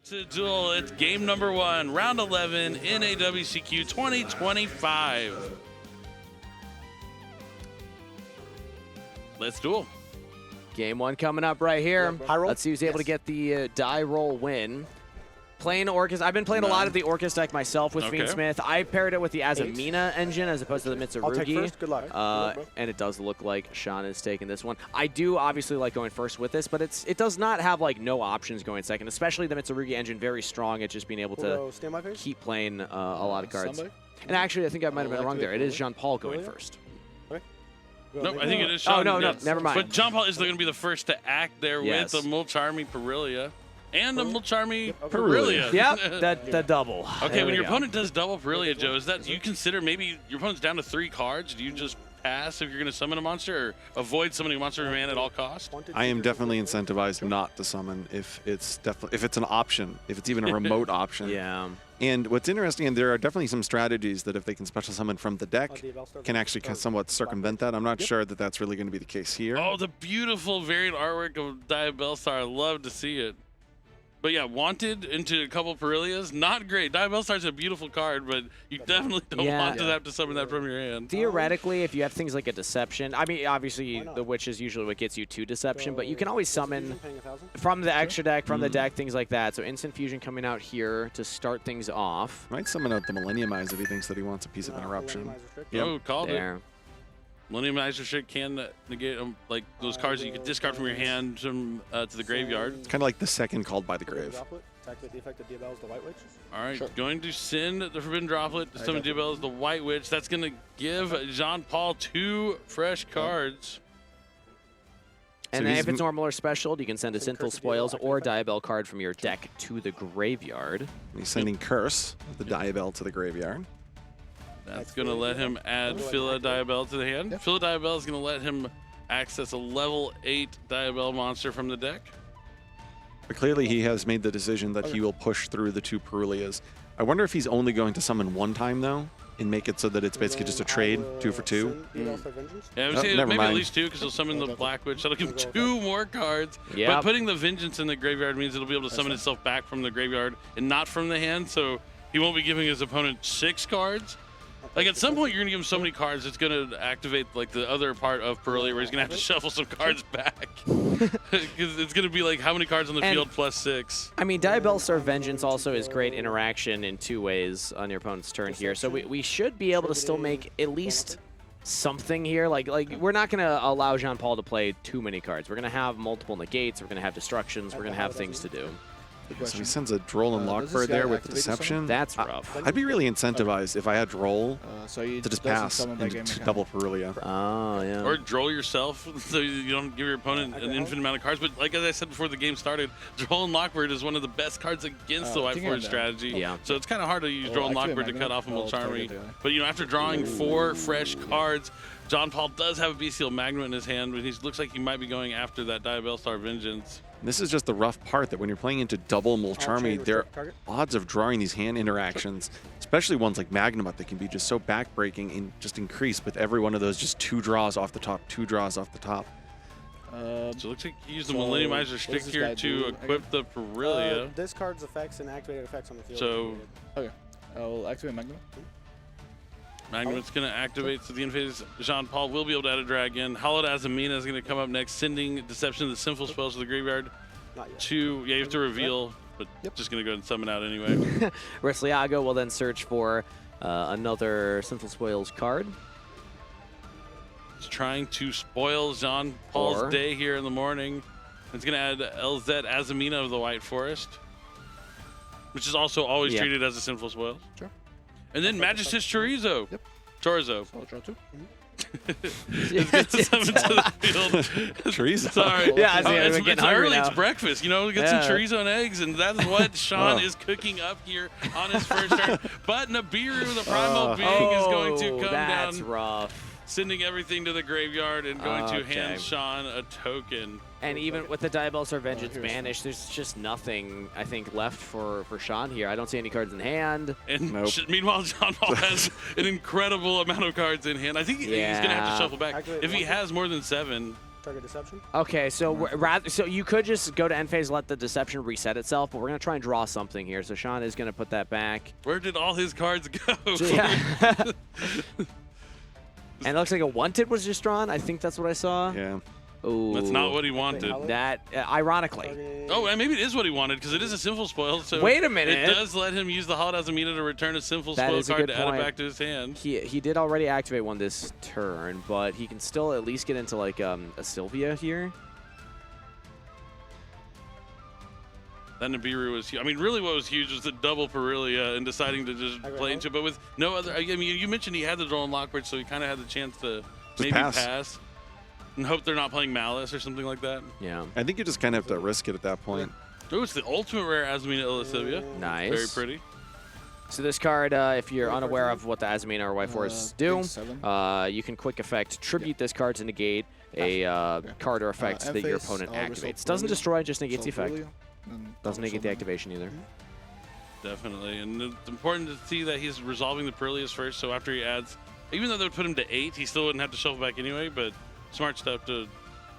To duel, it's game number 1, round 11, NAWCQ 2025. Let's duel. Game 1 coming up right here. High roll? Let's see who's able to get the die roll win. Playing Orcus. I've been playing a lot of the Orcus deck myself with Fiend Smith. I paired it with the Azamina engine as opposed to the Mitsurugi. I'll take first. Good luck. And it does look like Sean is taking this one. I do obviously like going first with this, but it does not have like no options going second, especially the Mitsurugi engine, very strong at just being able to keep playing a lot of cards. And actually, I think I might have been wrong there. It is JeanPaul going first. No, I think it is Sean. Oh, no, never mind. But JeanPaul is going to be the first to act there with the Mulcharmy Perilia. And the Mulcharmy Perilia. Yep, the double. Okay, when your opponent does double Perilia, Joe, is that you consider maybe your opponent's down to 3 cards? Do you just pass if you're going to summon a monster, or avoid summoning a monster from hand at all costs? I am definitely incentivized not to summon if it's an option, if it's even a remote option. Yeah. And what's interesting, and there are definitely some strategies that if they can special summon from the deck, can actually somewhat circumvent that. I'm not sure that that's really going to be the case here. Oh, the beautiful variant artwork of Diabellstar. I love to see it. But yeah, wanted into a couple Perilias, not great. Diabellstar's a beautiful card, but you definitely don't want to have to summon that from your hand. Theoretically, if you have things like a Deception, I mean, obviously the Witch is usually what gets you to Deception, but you can always summon from the extra deck, from the deck, things like that. So Instant Fusion coming out here to start things off. Might summon out the Millenniumize if he thinks that he wants a piece of interruption. Oh, called it. Millenniumizer shit can negate like those cards that you could discard from your hand to the graveyard. Kind of like the second called by the grave. All right, going to send the Forbidden Droplet to summon Diabell's the White Witch. That's going to give JeanPaul 2 fresh cards. And then if it's normal or special, you can send a Sinful Spoils or Diabell card from your deck to the graveyard. And he's sending Curse, the Diabell, to the graveyard. That's going to let him add Phila Diabell to the hand. Yep. Phila Diabell is going to let him access a level 8 Diabell monster from the deck. But clearly he has made the decision that he will push through the 2 Perulias. I wonder if he's only going to summon 1 time, though, and make it so that it's basically just a trade, 2 for 2. Yeah, I would say maybe at least 2, because he'll summon the Black Witch. That'll give him 2 more cards. But putting the Vengeance in the graveyard means it'll be able to summon itself back from the graveyard and not from the hand, so he won't be giving his opponent 6 cards. Like, at some point, you're going to give him so many cards, it's going to activate, like, the other part of Perilia where he's going to have to shuffle some cards back. Because it's going to be, like, how many cards on the field plus 6. I mean, Diabellstar Vengeance also is great interaction in 2 ways on your opponent's turn here. So we should be able to still make at least something here. Like we're not going to allow JeanPaul to play too many cards. We're going to have multiple negates. We're going to have destructions. We're going to have things to do. So he sends a Droll and Lockbird there with Deception. That's rough. I'd be really incentivized if I had Droll to just pass into double Perilia. Oh, yeah. Or Droll yourself so you don't give your opponent an infinite amount of cards. But like as I said before the game started, Droll and Lockbird is one of the best cards against the White Forest strategy. Yeah. So it's kind of hard to use Droll and Lockbird to cut off a Mulcharmy. But you know, after drawing 4 fresh cards, JeanPaul does have a Bestial Magma in his hand, but he looks like he might be going after that Diabellstar Vengeance. This is just the rough part, that when you're playing into double Mulcharmy, their odds of drawing these hand interactions, especially ones like Magnemite that can be just so backbreaking, and just increase with every one of those just 2 draws off the top, 2 draws off the top. So it looks like he used the Millenniumizer stick here to equip the Perilia. Discards effects and activated effects on the field. So okay, I'll activate Magnum. Magnemite's going to activate, so the in-phase JeanPaul will be able to add a dragon. Hallowed Azamina is going to come up next, sending Deception of the Sinful Spells to the graveyard. You have to reveal, but just going to go ahead and summon out anyway. Resliago will then search for another Sinful Spoils card. He's trying to spoil JeanPaul's day here in the morning. It's going to add LZ Azamina of the White Forest, which is also always treated as a Sinful Spoil. Sure. And then Magistus Chorizo. Yep. Chorizo. So I'll draw 2. It's to summon to the field. Chorizo. Sorry. Yeah, it's early. It's breakfast. You know, get some chorizo and eggs, and that's what Sean is cooking up here on his first turn. But Nibiru, the primal being, is going to come down. That's rough. Sending everything to the graveyard and going to hand Sean a token. And even with the Diabellstar Vengeance banished, there's just nothing, I think, left for Sean here. I don't see any cards in hand. And meanwhile, JeanPaul has an incredible amount of cards in hand. I think he's going to have to shuffle back. If he has more than 7, Target Deception. Okay, so so you could just go to end phase, let the Deception reset itself, but we're going to try and draw something here. So Sean is going to put that back. Where did all his cards go? Yeah. And it looks like a Wanted was just drawn. I think that's what I saw. Yeah. Ooh. That's not what he wanted. That, ironically. Oh, and maybe it is what he wanted because it is a Sinful Spoil. So wait a minute. It does let him use the Holo Azumina to return a Sinful Spoil card to add it back to his hand. He did already activate one this turn, but he can still at least get into like a Sylvia here. That Nibiru was huge. I mean, really what was huge was the double Perilia and deciding to just play into it. But with no other, I mean, you mentioned he had the Droll Lockbird, so he kind of had the chance to maybe pass. And hope they're not playing Malice or something like that. Yeah. I think you just kind of have to risk it at that point. Oh, it's the ultimate rare Azumina Illusilia. Nice. Very pretty. So this card, if you're unaware of what the Azumina or White Forest do, you can quick effect tribute this card to negate a card or effect that your opponent activates. Doesn't destroy, just negates the effect. Doesn't negate the activation either. Definitely. And it's important to see that he's resolving the Perilias first, so after he adds, even though they would put him to 8, he still wouldn't have to shuffle back anyway, but smart step to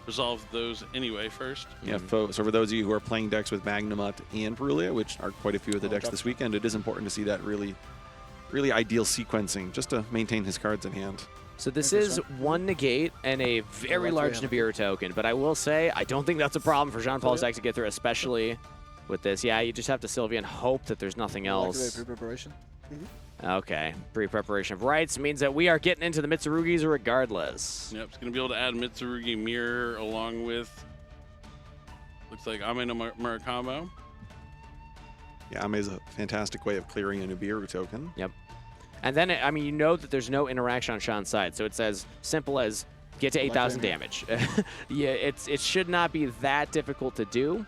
resolve those anyway first. Yeah, so for those of you who are playing decks with Magnamut and Perilia, which are quite a few of the decks this weekend, it is important to see that really ideal sequencing just to maintain his cards in hand. So this is one negate and a very large Nibiru token, but I will say I don't think that's a problem for JeanPaul's deck to get through, especially with this. Yeah, you just have to Sylvia and hope that there's nothing else. Pre-preparation. Okay, pre-preparation of rights means that we are getting into the Mitsurugis regardless. Yep, it's going to be able to add Mitsurugi Mirror along with, looks like Ame no Murakamo. Yeah, Ame is a fantastic way of clearing a Nibiru token. Yep. And then, I mean, you know that there's no interaction on Sean's side, so it's as simple as get to 8,000 damage. Yeah, it should not be that difficult to do.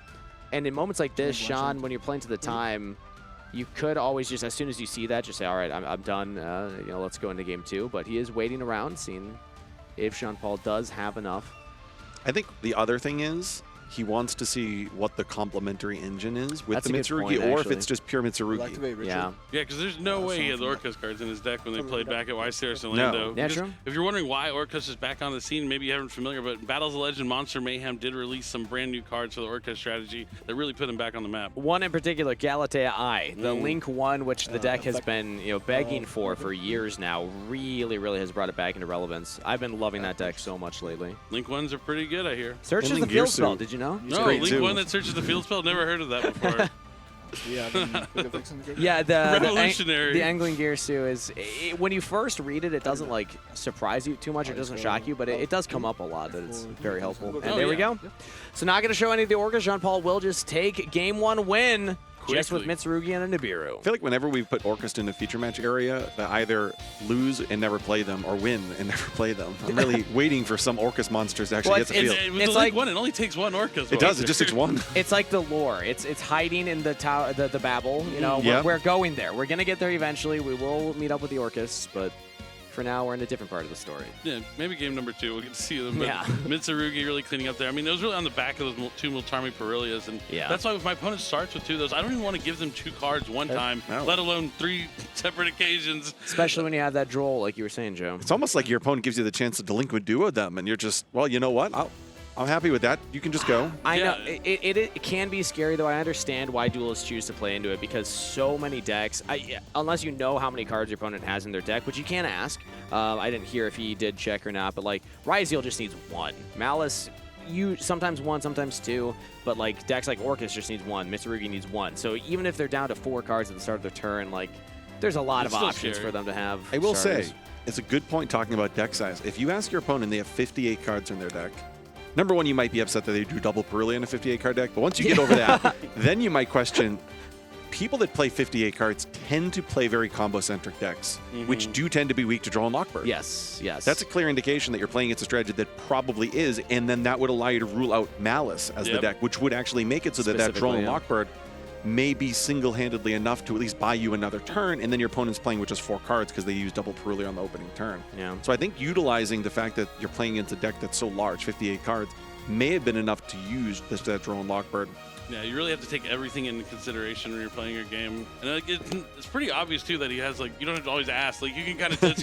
And in moments like this, Sean, when you're playing to the time, you could always just, as soon as you see that, just say, all right, I'm done. You know, let's go into game 2. But he is waiting around, seeing if JeanPaul does have enough. I think the other thing is he wants to see what the complementary engine is with the Mitsurugi, or if it's just pure Mitsurugi. Yeah. Yeah, because there's no way he had the Orcus cards in his deck when they played back at YCRS Orlando. No. Yeah, true. If you're wondering why Orcus is back on the scene, maybe you haven't familiar, but Battles of Legend Monster Mayhem did release some brand new cards for the Orcus strategy that really put him back on the map. One in particular, Galatea I, the Link one, which the deck has been begging for years now, really has brought it back into relevance. I've been loving that deck so much lately. Link ones are pretty good, I hear. Searches the field spell, did you know? No, Link one that searches the field spell, never heard of that before. Yeah, the revolutionary. The Angling Gearsu is, when you first read it, it doesn't like surprise you too much, it doesn't shock you, but it does come up a lot that it's very helpful. And there we go. So not going to show any of the Orcas. JeanPaul will just take game 1 win. Just with Mitsurugi and a Nibiru. I feel like whenever we've put Orcus in the feature match area, they either lose and never play them or win and never play them. I'm really waiting for some Orcus monsters to actually get the field. It's like one. It only takes one Orcus. It does. It just takes one. It's like the lore. It's hiding in the Babel. You know, we're going there. We're gonna get there eventually. We will meet up with the Orcus, but for now, we're in a different part of the story. Yeah, maybe game number 2 we'll get to see them. But Mitsurugi really cleaning up there. I mean, it was really on the back of those 2 Multarmi Perilias, and that's why if my opponent starts with 2 of those, I don't even want to give them 2 cards one time, let alone 3 separate occasions. Especially when you have that Droll, like you were saying, Joe. It's almost like your opponent gives you the chance to delinquent duo them, and you're just, well, you know what? I'm happy with that. You can just go. I know. It can be scary, though. I understand why duelists choose to play into it, because so many decks, unless you know how many cards your opponent has in their deck, which you can ask. I didn't hear if he did check or not, but like Ryzeal just needs 1. Malice, sometimes 1, sometimes 2, but like decks like Orcus just needs 1. Mitsurugi needs 1. So even if they're down to 4 cards at the start of their turn, like there's a lot of options for them to have. I will say, it's a good point talking about deck size. If you ask your opponent, they have 58 cards in their deck. Number 1, you might be upset that they do double Perilia in a 58-card deck, but once you get over that, then you might question, people that play 58 cards tend to play very combo-centric decks, which do tend to be weak to Droll and Lockbird. Yes. That's a clear indication that you're playing against a strategy that probably is, and then that would allow you to rule out Malice as the deck, which would actually make it so that Droll and Lockbird may be single-handedly enough to at least buy you another turn, and then your opponent's playing with just 4 cards because they use double Perilia on the opening turn. So I think utilizing the fact that you're playing against a deck that's so large, 58 cards, may have been enough to use that Droll and Lockbird Yeah, you really have to take everything into consideration when you're playing your game. And like, it's pretty obvious, too, that he has, like, you don't have to always ask. Like, you can kind of, it's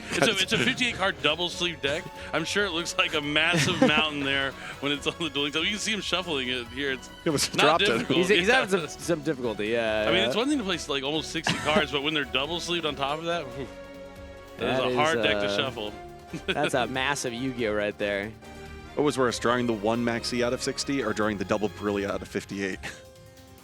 a 58-card double-sleeve deck. I'm sure it looks like a massive mountain there when it's on the dueling table. You can see him shuffling it here. It's not difficult. He's having some difficulty, yeah. I mean, it's one thing to play, like, almost 60 cards, but when they're double-sleeved on top of that, that is a hard deck to shuffle. That's a massive Yu-Gi-Oh right there. What was worse, drawing the 1 Maxi out of 60 or drawing the double Brillia out of 58?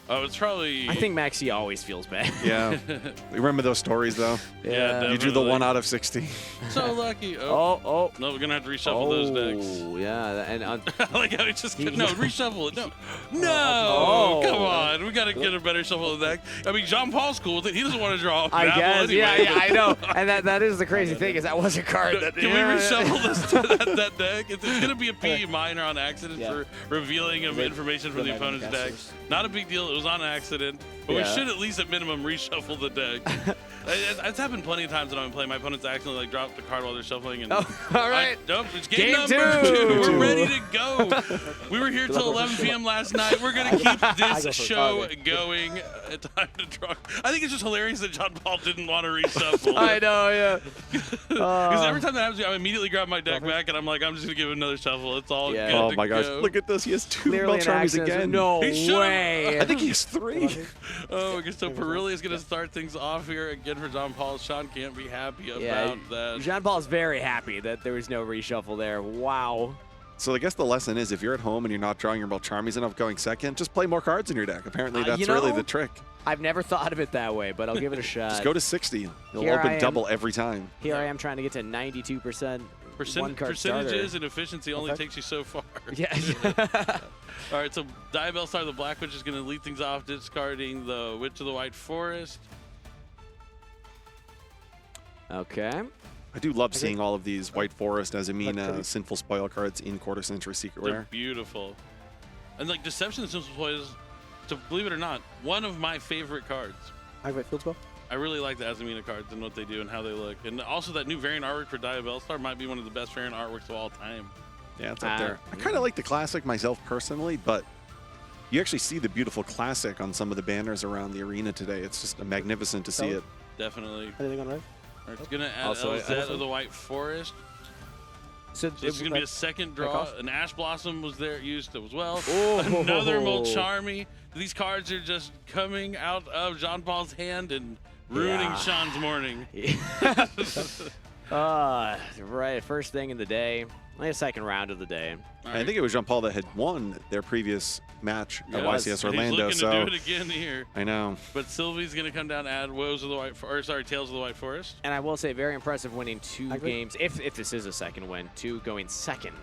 Oh, it's probably... I think Maxi always feels bad. Yeah. You remember those stories, though? Yeah, you drew the 1 out of 60. So lucky. Oh. No, we're going to have to reshuffle those decks. Oh, yeah. And I like how he just... No, reshuffle it. No, come on. We got to get a better shuffle of the deck. I mean, JeanPaul's cool with it. He doesn't want to draw I guess. anyway, Yeah, I know. And that is the crazy thing, is that was a card. Can we reshuffle that deck? It's going to be a PE minor on accident for revealing of information from the opponent's deck. Not a big deal. It was on accident. But we should at least at minimum reshuffle the deck. It's happened plenty of times when I'm playing. My opponents accidentally like dropped the card while they're shuffling. And all right. Nope, it's game number 2. We're ready to go. We were here till 11 p.m. last night. We're going to keep this show going. Time to draw. I think it's just hilarious that JeanPaul didn't want to reshuffle. I know, yeah. Because every time that happens, I immediately grab my deck back and I'm like, I'm just going to give it another shuffle. It's all good. Oh my gosh. Go. Look at this. He has 2 Clearly Beltramis again. No way. I think he has 3. Oh, okay, so Perilli is going to start things off here again for JeanPaul. Sean can't be happy about that. JeanPaul's very happy that there was no reshuffle there. Wow. So I guess the lesson is, if you're at home and you're not drawing your Beltramis enough going second, just play more cards in your deck. Apparently that's really the trick. I've never thought of it that way, but I'll give it a shot. Just go to 60. You'll open double every time. Here I am trying to get to 92%. Percentages and efficiency only takes you so far. Yeah. All right, so Diabell Star, the Black Witch, is going to lead things off, discarding the Witch of the White Forest. Okay. I do love seeing all of these White Forest, Azamina, Sinful Spoil cards in Quarter Century Secret Rare. They're beautiful. And like Deception and Sinful Spoil is, to believe it or not, one of my favorite cards. Activate field spell. I really like the Azamina cards and what they do and how they look. And also that new variant artwork for Diabell Star might be one of the best variant artworks of all time. Yeah, it's up there. I kind of like the Classic myself personally, but you actually see the beautiful Classic on some of the banners around the arena today. It's just magnificent to see it. Definitely. Anything on right? It's going to add LZ of the White Forest. So this is going to be a second draw. An Ash Blossom was there used as well. Another Mulcharmy. These cards are just coming out of JeanPaul's hand and ruining Sean's morning. Right, first thing in the day. Only a second round of the day. Right. I think it was JeanPaul that had won their previous match at YCS Orlando. He's looking to do it again here. I know. But Sylvie's going to come down and add Tails of the White Forest. And I will say, very impressive winning 2 games. If this is a second win, 2 going second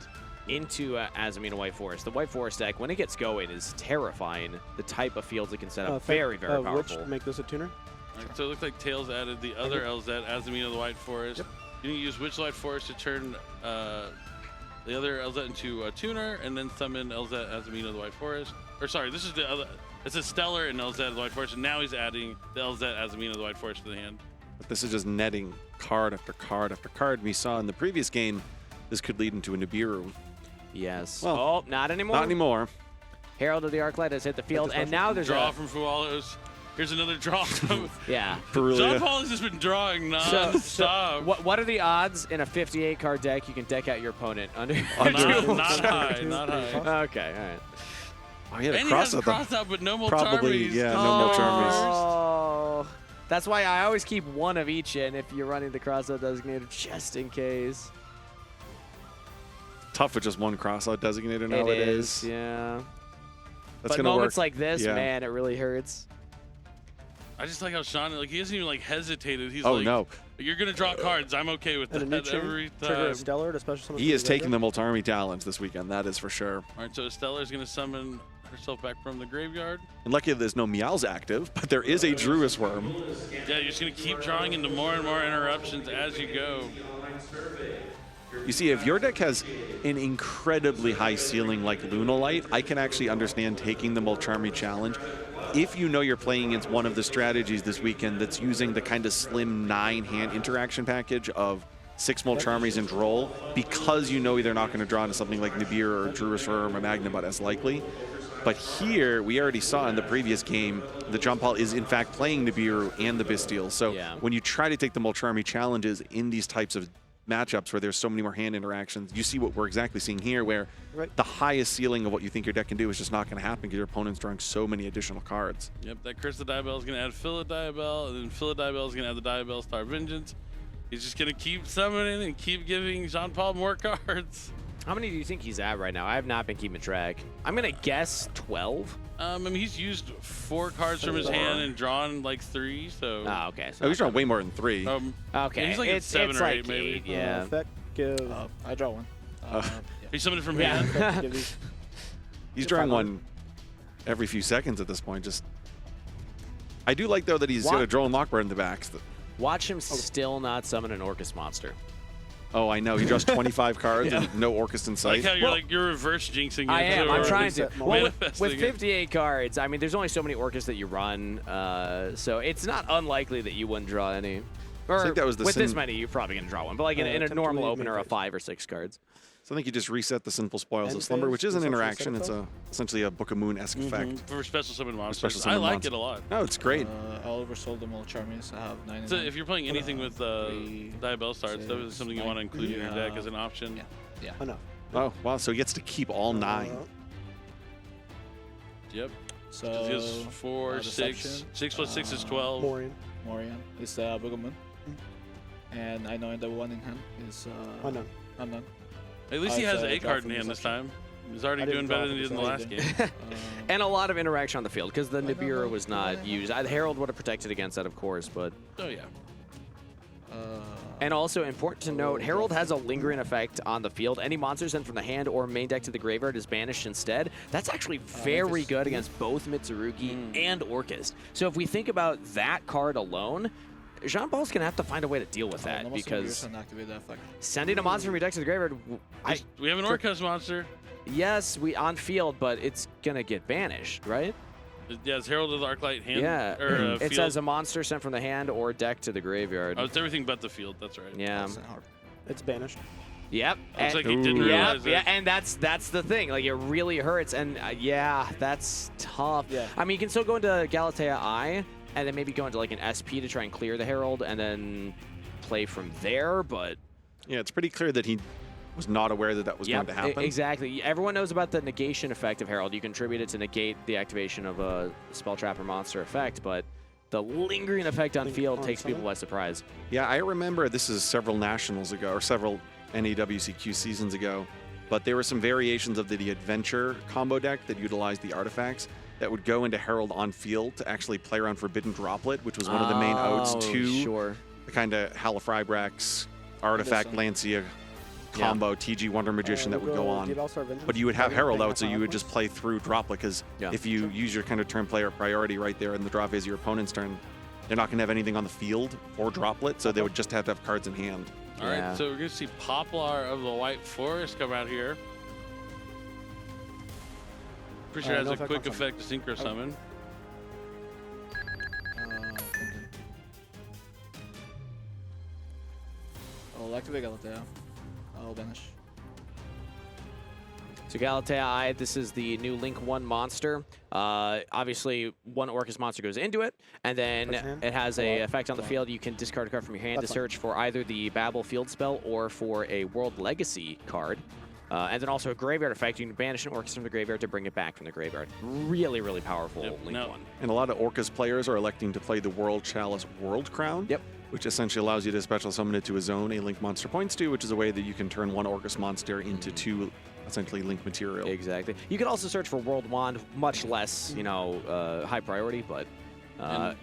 into Azamina White Forest. The White Forest deck, when it gets going, is terrifying. The type of fields it can set up, very powerful. Which make this a tuner? Right, so it looks like Tails added the other LZ, Azamina of the White Forest. Yep. You can use Witch of the White Forest to turn the other LZ into a tuner, and then summon LZ Azamina of the White Forest. Or sorry, this is the other. It's a Stellar and LZ of the White Forest, and now he's adding the LZ Azamina of the White Forest to the hand. But this is just netting card after card after card. We saw in the previous game, this could lead into a Nibiru. Yes. Well, not anymore. Not anymore. Herald of the Arclight has hit the field, and now there's draw from Fualos. Here's another draw. Yeah. JeanPaul has just been drawing non-stop. What are the odds in a 58-card deck you can deck out your opponent under? Not high. Not high. Okay, all right. Oh, he had a and he has a cross out, but no Mulcharmies. Probably, yeah, no Mulcharmies. Oh, that's why I always keep one of each in if you're running the cross-out designator, just in case. Tough with just one cross-out designator nowadays. Yeah. That's but gonna moments work. like this, man, it really hurts. I just like how Sean, he hasn't even hesitated. He's no. You're gonna draw cards. I'm okay with that every time. Trigger a Stellar, especially he is taking the Mulcharmy challenge this weekend. That is for sure. All right, so Stellar is gonna summon herself back from the graveyard. And lucky there's no Meow's active, but there is a Druis Worm. Yeah, you're just gonna keep drawing into more and more interruptions as you go. You see, if your deck has an incredibly high ceiling like Lunalight, I can actually understand taking the Mulcharmy challenge. If you know you're playing against one of the strategies this weekend that's using the kind of slim 9-hand interaction package of 6 Mulcharmies and Droll, because you know they're not going to draw into something like Nibiru or Druis Worm or Magnabot as likely. But here, we already saw in the previous game that JeanPaul is in fact playing Nibiru and the Bastille. So when you try to take the Mulcharmy challenges in these types of matchups where there's so many more hand interactions, you see what we're exactly seeing here, where the highest ceiling of what you think your deck can do is just not going to happen because your opponent's drawing so many additional cards. Yep, that Curse of Diabell is going to add Phila Diabell, and then Phila Diabell is going to add the Diabell Star Vengeance. He's just going to keep summoning and keep giving JeanPaul more cards. How many do you think he's at right now? I have not been keeping track. I'm going to guess 12. I mean, he's used 4 cards from his hand and drawn like 3, so... Oh, okay. So he's drawn way more than 3. Okay. Yeah, he's like at 7 or 8, maybe. Yeah. Effective. I draw one. He summoned it from hand. He's drawing one every few seconds at this point. Just, I do like, though, that he's got a Drone Lockbird in the back. Watch him still not summon an Orcus monster. Oh, I know. He draws 25 cards and no Orcus in sight. Like how you're reverse jinxing it. I am. I'm trying to. Well, with 58 it. cards, I mean, there's only so many Orcus that you run, so it's not unlikely that you wouldn't draw any. Or I think that was the with this many, you're probably going to draw one. But like in a normal opener of 5 or 6 cards. So I think you just reset the Sinful Spoils of Slumber, which is an interaction. It's essentially a Book of Moon-esque effect. For special summon monsters. I like it a lot. No, it's great. I'll oversold the Mulcharmies. I have 9. So if you're playing anything with Diabell Stars, that was something you want to include in your deck as an option. Yeah. Oh, no. Oh, wow. So he gets to keep all 9. Yep. So he has 4, 6. 6 plus 6 is 12. Morian is the Book of Moon. And I know the one in hand is Unknown. At least he has a card in hand this time. He's already doing better than he did in the last game. And a lot of interaction on the field because the Nibiru was not used. Herald would have protected against that, of course, but... Oh, yeah. And also important to note, Herald has a lingering effect on the field. Any monster sent from the hand or main deck to the graveyard is banished instead. That's actually very good against both Mitsurugi and Orcus. So if we think about that card alone, JeanPaul's going to have to find a way to deal with that because sending a monster from your deck to the graveyard... we have an Orcus monster. Yes, on field, but it's going to get banished, right? Yeah, it's Herald of the Arclight hand. Yeah, it field. says a monster sent from the hand or deck to the graveyard. Oh, it's everything but the field. That's right. Yeah. It's banished. Yep. Looks like he didn't realize it. Yeah, and that's the thing. Like, it really hurts. And, yeah, that's tough. Yeah. I mean, you can still go into Galatea Eye and then maybe go into, like, an SP to try and clear the Herald and then play from there, but... Yeah, it's pretty clear that he was not aware that that was going to happen. Exactly. Everyone knows about the negation effect of Herald. You contribute it to negate the activation of a spell trap or monster effect, but the lingering effect on field takes people by surprise. Yeah, I remember this is several nationals ago, or several NAWCQ seasons ago, but there were some variations of the Adventure combo deck that utilized the artifacts that would go into Herald on field to actually play around Forbidden Droplet, which was one of the main odes to the kind of Halifrabrax, Artifact, Lancia combo, TG Wonder Magician that would go on. But you would have Herald out, so you would just play through Droplet, because if you use your kind of turn player priority right there in the draw phase of your opponent's turn, they're not going to have anything on the field or Droplet, so they would just have to have cards in hand. All right, so we're going to see Poplar of the White Forest come out here. Pretty sure it has a quick effect to Synchro Summon. I'll activate Galatea. I'll banish. So Galatea Eye, this is the new Link 1 monster. Obviously, one Orcus monster goes into it, and then it has a effect on the field. You can discard a card from your hand to search for either the Babel field spell or for a World Legacy card. And then also a graveyard effect. You can banish an Orcus from the graveyard to bring it back from the graveyard. Really, really powerful Link 1. And a lot of Orcus players are electing to play the World Chalice World Crown. Yep. Which essentially allows you to special summon it to a zone a Link monster points to, which is a way that you can turn one Orcus monster into 2 essentially Link material. Exactly. You can also search for World Wand, much less, you know, high priority, but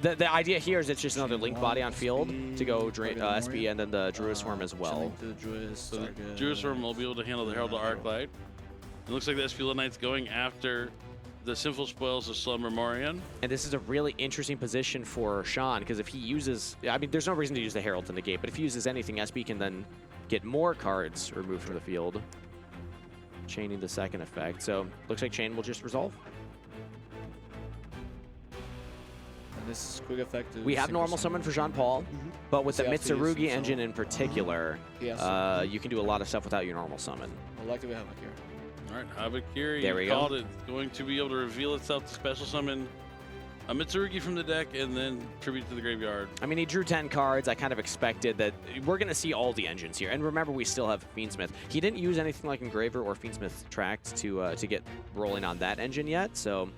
the idea here is it's just another Link body on field to go SP and then the Druid Swarm as well. So the Druid Swarm will be able to handle the Herald of Arclight. It looks like the SP Knight's going after the Sinful Spoils of Slumber Morian. And this is a really interesting position for Sean, because if he uses, I mean, there's no reason to use the Herald to negate, but if he uses anything, SP can then get more cards removed from the field, chaining the second effect. So looks like Chain will just resolve. And this quick effect. We have normal summon for JeanPaul, but with the Mitsurugi engine in particular, you can do a lot of stuff without your normal summon. I'll activate Havoc here. All right, Habakiri. There we called go. it. It's going to be able to reveal itself to special summon a Mitsurugi from the deck and then tribute to the graveyard. I mean, he drew 10 cards. I kind of expected that we're going to see all the engines here. And remember, we still have Fiendsmith. He didn't use anything like Engraver or Fiendsmith Tract to get rolling on that engine yet. So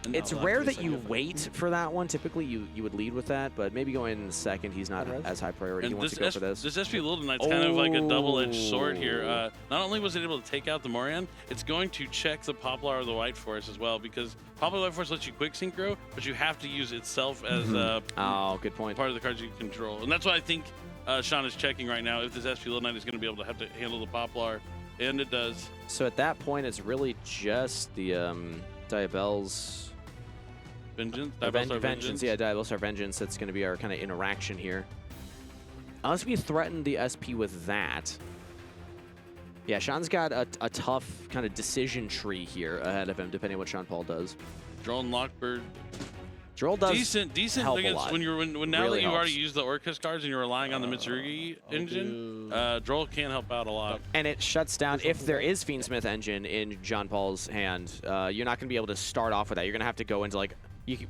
No, it's rare that you wait for that one. Typically, you would lead with that. But maybe going second, he's not as high priority. And he wants to go for this. This SP Little Knight's kind of like a double-edged sword here. Not only was it able to take out the Morion, it's going to check the Poplar or the White Forest as well, because Poplar White Forest lets you quick synchro, but you have to use itself as Oh, good point. part of the cards you control. And that's why I think Sean is checking right now if this SP Little Knight is going to be able to have to handle the Poplar, and it does. So at that point, it's really just the Diabell's Vengeance? Vengeance. Yeah, Diabell's Vengeance. That's going to be our kind of interaction here. Unless we threaten the SP with that. Yeah, Sean's got a tough kind of decision tree here ahead of him, depending on what JeanPaul does. Droll and Lockbird. Droll does decent help against a lot. when now Really that you've already helps. used the Orcus cards and you're relying on the Mitsurugi engine, Droll can help out a lot. And it shuts down, if there is Fiendsmith engine in JeanPaul's hand, you're not going to be able to start off with that. You're going to have to go into like,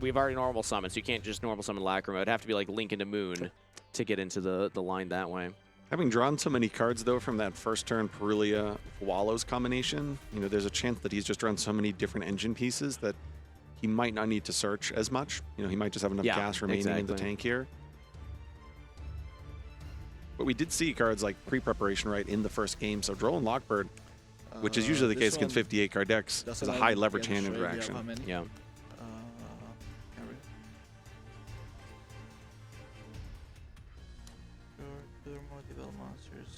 we've already normal summoned, so you can't just normal summon Lacrima. It'd have to be like Link into Moon to get into the line that way. Having drawn so many cards, though, from that first turn Perulia Wallows combination, there's a chance that he's just drawn so many different engine pieces that he might not need to search as much. He might just have enough gas remaining in the tank here. But we did see cards like pre-preparation right in the first game. So Droll and Lockbird, which is usually the case against 58 card decks, is a high leverage hand interaction. Yeah.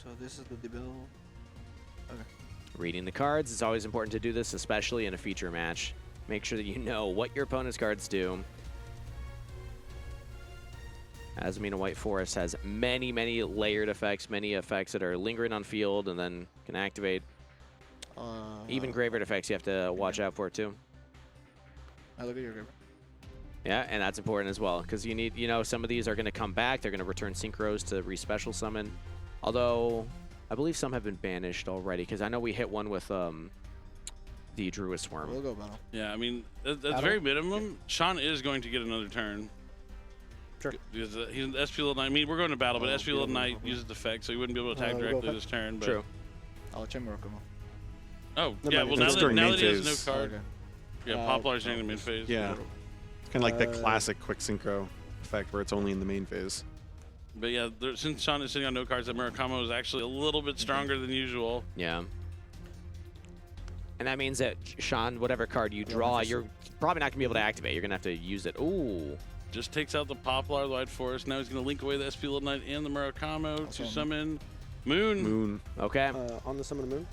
So this is the Debel. Okay. Reading the cards, it's always important to do this, especially in a feature match. Make sure that you know what your opponent's cards do. Azamina White Forest has many, many layered effects, many effects that are lingering on field and then can activate. Even graveyard effects you have to watch out for too. I look at your graveyard. Yeah, and that's important as well, because you need, some of these are going to come back. They're going to return synchros to re-special summon. Although, I believe some have been banished already, because I know we hit one with the Druid Swarm. We'll go battle. Yeah, I mean, at the very minimum, Sean is going to get another turn. Sure. Because he's an SP Little Knight. I mean, we're going to battle, but SP Little Knight uses defect, so he wouldn't be able to attack directly this turn. But True. I'll check Murakumo. Oh, No, yeah, no, well, no, now it's that during main he has phase. no card. Okay. Yeah, Poplar's in the main phase. Yeah. It's kind of like that classic quick synchro effect where it's only in the main phase. But yeah, since Sean is sitting on no cards, that Murakamo is actually a little bit stronger than usual. Yeah. And that means that, Sean, whatever card you draw, you're probably not going to be able to activate. You're going to have to use it. Ooh. Just takes out the Poplar, the White Forest. Now he's going to link away the SP Little Knight and the Murakamo to summon Moon. Okay. On the Summon of the Moon,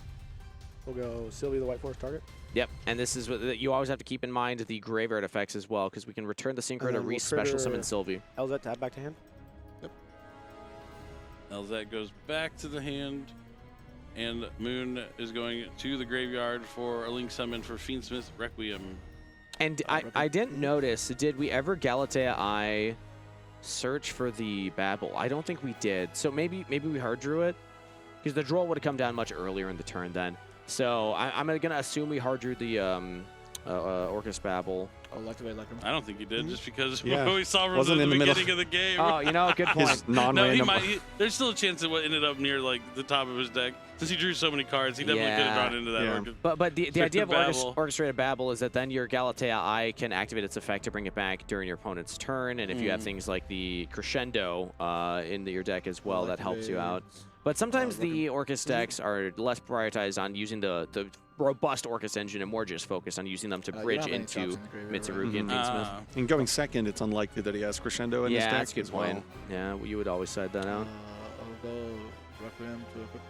we'll go Sylvia the White Forest target. Yep, and this is what you always have to keep in mind, the graveyard effects as well, because we can return the synchro to we'll re-special summon Sylvie. Elzette tab back to hand. Elzette goes back to the hand, and Moon is going to the graveyard for a link summon for Fiendsmith Requiem. And I didn't notice, did we ever Galatea Eye search for the Babel? I don't think we did. So maybe we hard drew it, because the draw would have come down much earlier in the turn then. So I'm going to assume we hard drew the Orcus Babel. I'll activate Lacrima. I don't think he did, just because Yeah. what we saw from Wasn't the in the middle. beginning of the game. Oh, good point. His No, non-random. there's still a chance that it ended up near like the top of his deck. Since he drew so many cards, he definitely could have Yeah. gone into that. Yeah. Orcus. But the Stricter idea of Babel. Orchestrated Babel is that then your Galatea Eye can activate its effect to bring it back during your opponent's turn, and if you have things like the Crescendo in your deck as well, that helps you out. But sometimes the Orcus decks are less prioritized on using the robust Orcus engine and more just focused on using them to you bridge don't have any into chops in the graveyard, Mitsurugi and Fiendsmith. And going second, it's unlikely that he has Crescendo in his Yeah, deck that's a good as well. point. Yeah, you would always side that out. I'll go Requiem to equip.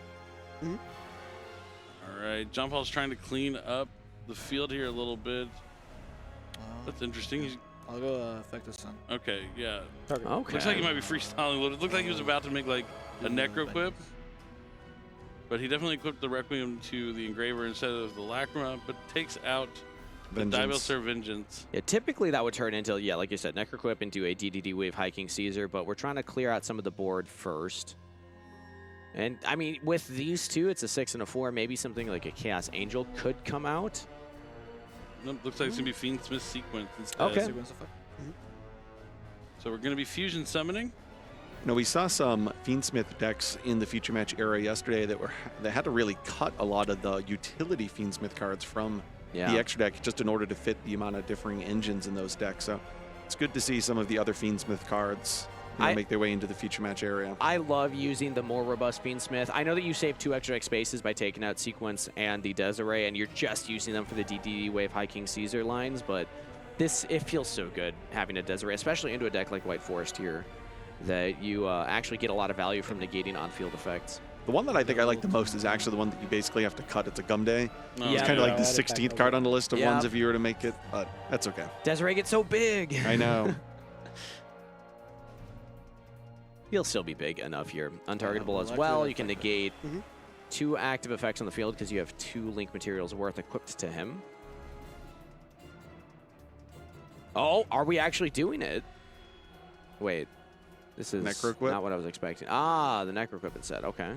All right, JeanPaul's trying to clean up the field here a little bit. That's interesting. I'll go Effect the Sun. Okay, yeah. Target. Okay. Looks like he might be freestyling a little. It looked like he was about to make like a Necro Quip. But he definitely equipped the Requiem to the Engraver instead of the Lacrima, but takes out the Diabell's Vengeance. Yeah, typically that would turn into, like you said, Necroquip into a DDD Wave Hiking Caesar, but we're trying to clear out some of the board first. And, I mean, with these two, it's a 6 and a 4. Maybe something like a Chaos Angel could come out. Nope, looks like it's going to be Fiendsmith Sequence instead. Okay. So we're going to be fusion summoning. No, we saw some Fiendsmith decks in the feature match era yesterday that had to really cut a lot of the utility Fiendsmith cards from the extra deck just in order to fit the amount of differing engines in those decks. So it's good to see some of the other Fiendsmith cards make their way into the feature match area. I love using the more robust Fiendsmith. I know that you save 2 extra deck spaces by taking out Sequence and the Desiree, and you're just using them for the DDD Wave High King Caesar lines, but it feels so good having a Desiree, especially into a deck like White Forest here, that you actually get a lot of value from negating on-field effects. The one that I think I like the most is actually the one that you basically have to cut. It's a Gum Day. It's kind of like the 16th card on the list of ones if you were to make it, but that's okay. Desiree gets so big. I know. He'll still be big enough here. Untargetable as well. You can negate 2 active effects on the field because you have 2 link materials worth equipped to him. Oh, are we actually doing it? Wait. This is not what I was expecting. Ah, the Necroquip set. Okay.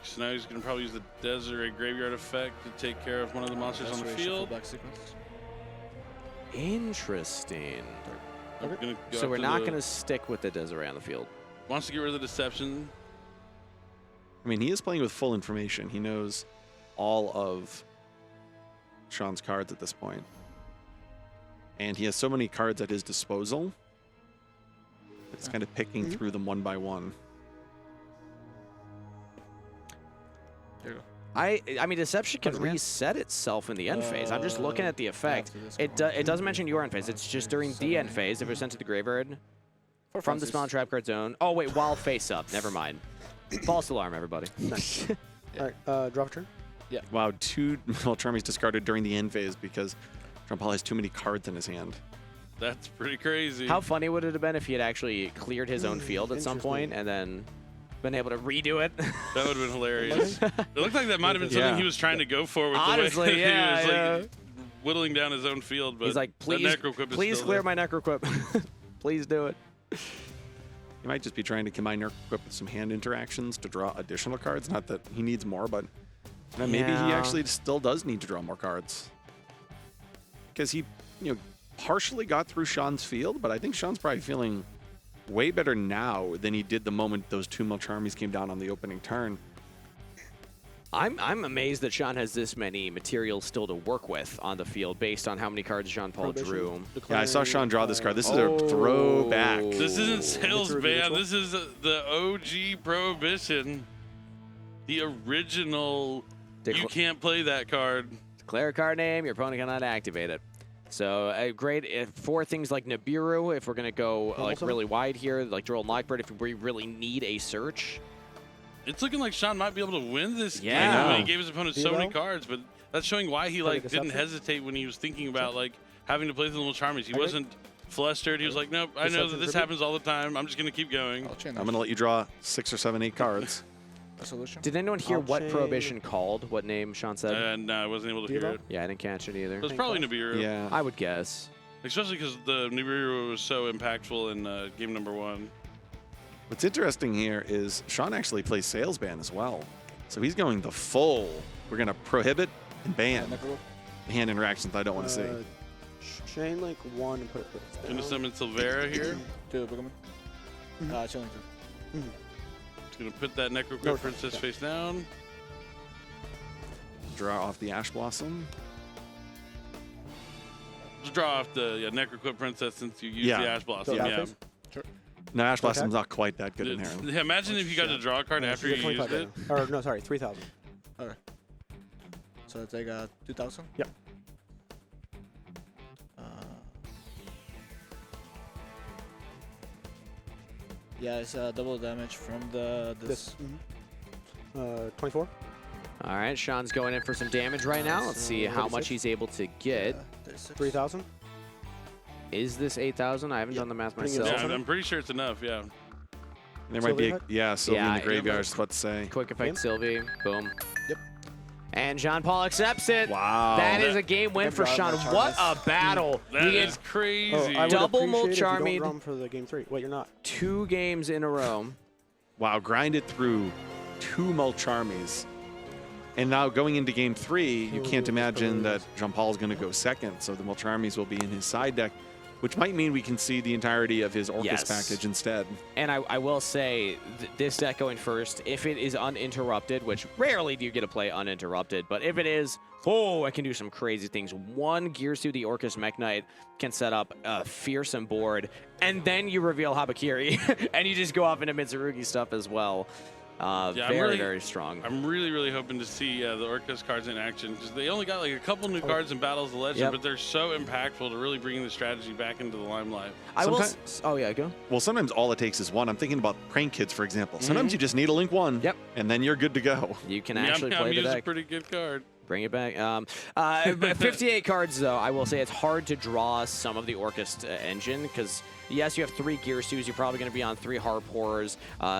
So now he's going to probably use the Desiree Graveyard effect to take care of one of the monsters on the field. Interesting. Okay. So we're not going to stick with the Desiree on the field. Wants to get rid of the Deception. I mean, he is playing with full information. He knows all of Sean's cards at this point. And he has so many cards at his disposal. It's kind of picking through them one by one. There you go. I mean, Deception can reset itself in the end phase. I'm just looking at the effect. It doesn't mention your end phase. It's just during the end phase if you're sent to the graveyard from the spell and trap card zone. Oh, wait, while face up. Never mind. False alarm, everybody. Nice. All right, draw for turn. Yeah. Wow, 2 Charmies discarded during the end phase because JeanPaul has too many cards in his hand. That's pretty crazy. How funny would it have been if he had actually cleared his own field at some point and then been able to redo it? That would have been hilarious. It looked like that might have been something he was trying to go for with honestly, the way he was like whittling down his own field. But he's like, please clear my Necroquip. Please do it. He might just be trying to combine Necroquip with some hand interactions to draw additional cards. Not that he needs more, but maybe he actually still does need to draw more cards. Because he, partially got through Sean's field, but I think Sean's probably feeling way better now than he did the moment those 2 Milcharmies came down on the opening turn. I'm amazed that Sean has this many materials still to work with on the field based on how many cards JeanPaul drew. Yeah, I saw Sean draw this card. This is a throwback. This isn't Sales Band. This is the OG Prohibition. The original. You can't play that card. Declare a card name. Your opponent cannot activate it. So great for things like Nibiru, if we're going to go like really wide here, like Droll and Lockbird, if we really need a search. It's looking like Sean might be able to win this game. Yeah. He gave his opponent so many cards, but that's showing why he didn't hesitate when he was thinking about having to play the little Charmies. He wasn't flustered. He was like, nope, I know that this happens all the time. I'm just going to keep going. I'm going to let you draw 6 or 7, 8 cards. Did anyone hear what Prohibition called? What name Sean said? No, I wasn't able to hear it. Yeah, I didn't catch it either. It was probably Nibiru. Yeah. I would guess. Especially because the Nibiru was so impactful in game number 1. What's interesting here is Sean actually plays Sales Ban as well. So he's going the full. We're going to prohibit and ban hand interactions I don't want to see. Chain link 1 and put it down. Going to summon Silvera here. Going to put that Necroquip Princess face down. Draw off the Ash Blossom. Just draw off the Necroquip Princess since you used the Ash Blossom. Sure. No, Ash Blossom's not quite that good in here. Yeah, imagine if you got to draw a card after you used it. Or no, sorry, 3,000. Okay. So it's like 2,000? Yep. Yeah, it's double damage from this. 24. All right, Sean's going in for some damage right now. Let's see how much he's able to get. 3,000. Is this 8,000? I haven't done the math myself. Yeah, I'm pretty sure it's enough, yeah. There might be Sylvie in the graveyard, I was about to say. Quick effect Sylvie. Boom. Yep. And JeanPaul accepts it. Wow. That is a game win for Sean. What a battle. That is crazy. Double Mulcharmied. Run for the game 3. Wait, you're not. 2 games in a row. Wow, grinded through 2 Mulcharmies. And now going into game 3, you can't imagine that JeanPaul is going to go second, so the Mulcharmies will be in his side deck, which might mean we can see the entirety of his Orcus package instead. And I will say, this deck going first, if it is uninterrupted, which rarely do you get to play uninterrupted, but if it is, I can do some crazy things. 1 Gears through the Orcus Mech Knight can set up a fearsome board, and then you reveal Habakiri, and you just go off into Mitsurugi stuff as well. Very strong. I'm really hoping to see the Orcus cards in action, because they only got like a couple new cards in Battles of Legend, but they're so impactful to really bringing the strategy back into the limelight. Go. Well, sometimes all it takes is 1. I'm thinking about Prank Kids, for example. Sometimes you just need a Link 1, and then you're good to go. You can actually play the deck. A pretty good card. Bring it back. 58 cards, though. I will say it's hard to draw some of the Orcus engine, because yes, you have 3 Gear Stews. You're probably going to be on 3 Harpours.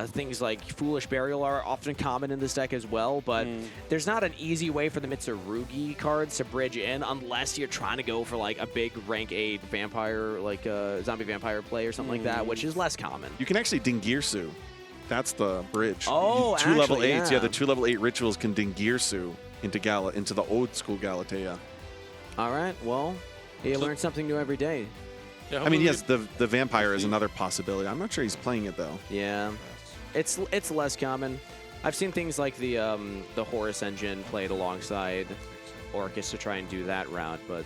Things like Foolish Burial are often common in this deck as well, but there's not an easy way for the Mitsurugi cards to bridge in unless you're trying to go for like a big rank 8 vampire, like a zombie vampire play or something like that, which is less common. You can actually Dingirsu. That's the bridge. Oh, 2 level 8s. Yeah, the 2 level 8 rituals can Dingirsu into the old school Galatea. All right, well, you learn something new every day. Yeah, I mean, yes, the vampire is another possibility. I'm not sure he's playing it though. Yeah, it's less common. I've seen things like the Horus engine played alongside Orcus to try and do that route, but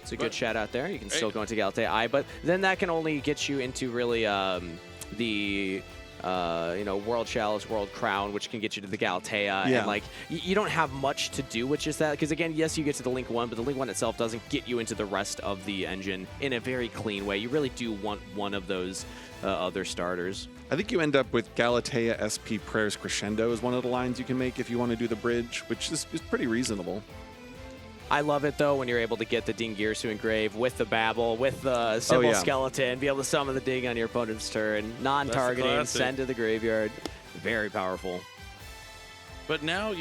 it's a good shout out there. You can still go into Galatea I, but then that can only get you into really the World Chalice, World Crown, which can get you to the Galatea, and like you don't have much to do with just that, because again, yes, you get to the Link 1, but the Link 1 itself doesn't get you into the rest of the engine in a very clean way. You really do want one of those other starters. I think you end up with Galatea SP Prayers Crescendo is one of the lines you can make if you want to do the bridge, which is pretty reasonable. I love it, though, when you're able to get the Dingirsu engrave with the Babel, with the Symbol Skeleton, be able to summon the Ding on your opponent's turn, non-targeting, send to the graveyard. Very powerful. But now,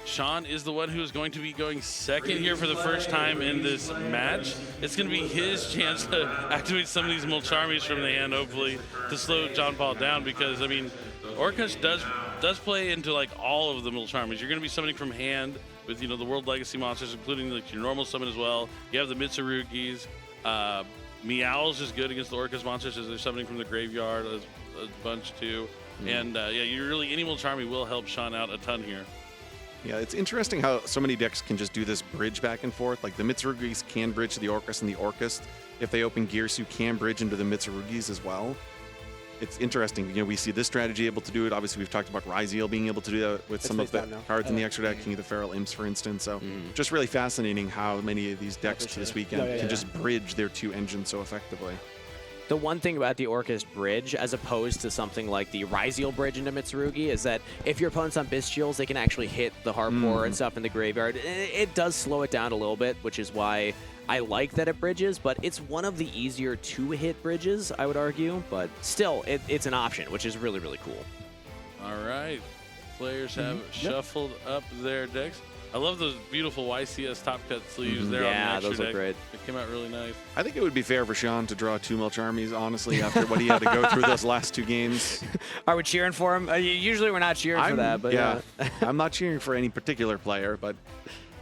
Sean is the one who is going to be going second here for the first time in this match. It's going to be his chance to activate some of these Mulcharmies from the hand, hopefully, to slow JeanPaul down, because, I mean, Orcus does play into, like, all of the Mulcharmies. You're going to be summoning from hand with, the World Legacy monsters, including like your normal summon as well. You have the Mitsurugis. Meow's is good against the Orcus monsters, as they're summoning from the graveyard a bunch too. And you really, any Mulcharmy will help Sean out a ton here. Yeah, it's interesting how so many decks can just do this bridge back and forth. Like the Mitsurugis can bridge to the Orcus, and the Orcus, if they open Gearsu, can bridge into the Mitsurugis as well. It's interesting. We see this strategy able to do it. Obviously, we've talked about Ryziel being able to do that with some of the cards in the extra deck, King of the Feral Imps, for instance. So just really fascinating how many of these decks this weekend can just bridge their 2 engines so effectively. The one thing about the Orcus bridge, as opposed to something like the Ryziel bridge into Mitsurugi, is that if your opponent's on Bystials, they can actually hit the Harpour and stuff in the graveyard. It does slow it down a little bit, which is why I like that it bridges, but it's one of the easier to-hit bridges, I would argue. But still, it's an option, which is really, really cool. All right. Players have shuffled up their decks. I love those beautiful YCS Top Cut sleeves there on the extra those look great. They came out really nice. I think it would be fair for Sean to draw 2 Mulcharmies, honestly, after what he had to go through those last 2 games. Are we cheering for him? Usually we're not cheering for that, but yeah. I'm not cheering for any particular player, but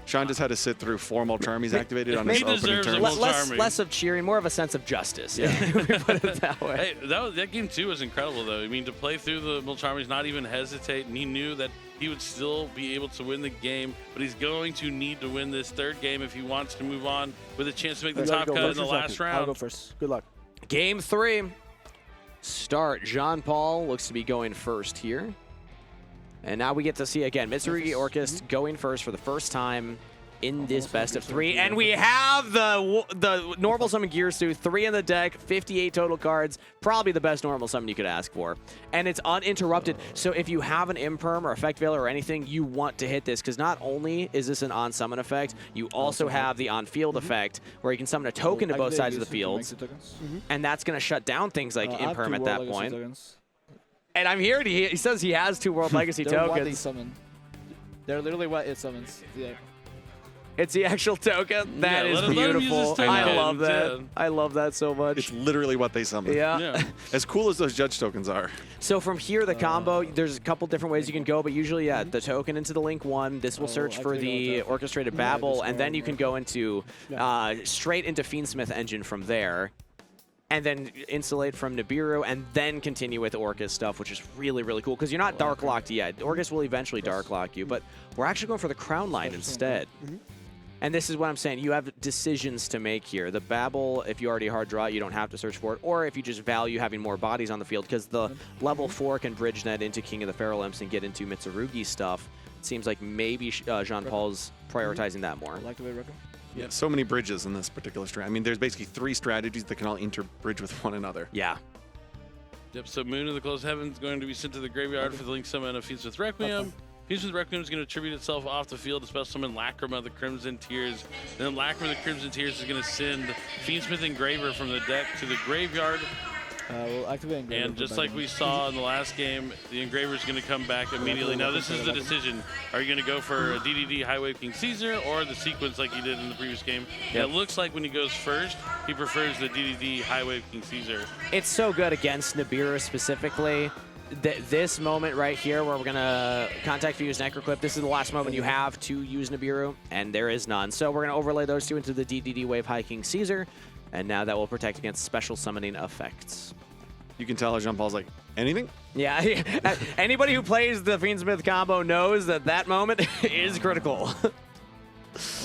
Sean just had to sit through 4 Mulcharmies activated on his opening turn. Less of cheering, more of a sense of justice. Yeah, we put it that way. Hey, that game too was incredible, though. I mean, to play through the Mulcharmies, not even hesitate, and he knew that he would still be able to win the game, but he's going to need to win this 3rd game if he wants to move on with a chance to make the top cut in the last round. I'll go first. Good luck. Game 3. Start. JeanPaul looks to be going first here. And now we get to see, again, Mitsurugi Orcus going first for the first time in this best of 3. And we have the normal summon Gearsu, 3 in the deck, 58 total cards. Probably the best normal summon you could ask for. And it's uninterrupted. So if you have an Imperm or Effect Veiler or anything, you want to hit this, because not only is this an on-summon effect, you also have the on-field effect, where you can summon a token to both sides of the field. And that's going to shut down things like Imperm at that point. And I'm here, he says he has 2 World Legacy tokens. They're literally what it summons. Yeah. It's the actual token. That is let him use his beautiful. token. I love that. Yeah. I love that so much. It's literally what they summon. Yeah. As cool as those judge tokens are. So from here, the combo, there's a couple different ways you can go, but usually, yeah, the token into the Link 1. This will search for the Orchestrated Babble, and then you can go into straight into Fiendsmith Engine from there. And then insulate from Nibiru, and then continue with Orcus stuff, which is really, really cool, because you're not Dark Locked yet. Orcus will eventually Dark Lock you, but we're actually going for the Crown Line instead. And this is what I'm saying. You have decisions to make here. The Babble, if you already hard draw it, you don't have to search for it, or if you just value having more bodies on the field, because the level 4 can bridge that into King of the Feral Imps and get into Mitsurugi stuff. It seems like maybe JeanPaul's prioritizing that more. Yeah, so many bridges in this particular strat. I mean, there's basically 3 strategies that can all interbridge with one another. Yeah. Yep, so Moon of the Closed Heavens is going to be sent to the graveyard for the Link summon of Fiendsmith Requiem. Fiendsmith Requiem is going to tribute itself off the field to special summon Lacrima of the Crimson Tears. And then Lacrima of the Crimson Tears is going to send Fiendsmith Engraver from the deck to the graveyard. We'll activate Engraver. And just like we saw in the last game, the Engraver is going to come back immediately. Now this is the decision. Are you going to go for a DDD Highway King Caesar or the sequence like you did in the previous game? Yep. It looks like when he goes first, he prefers the DDD Highway King Caesar. It's so good against Nibiru specifically. This moment right here where we're going to contact Fuse Necroclip, this is the last moment you have to use Nibiru, and there is none. So we're going to overlay those two into the DDD Wave High King Caesar, and now that will protect against special summoning effects. You can tell JeanPaul's like, anything? Yeah, anybody who plays the Fiendsmith combo knows that that moment is critical.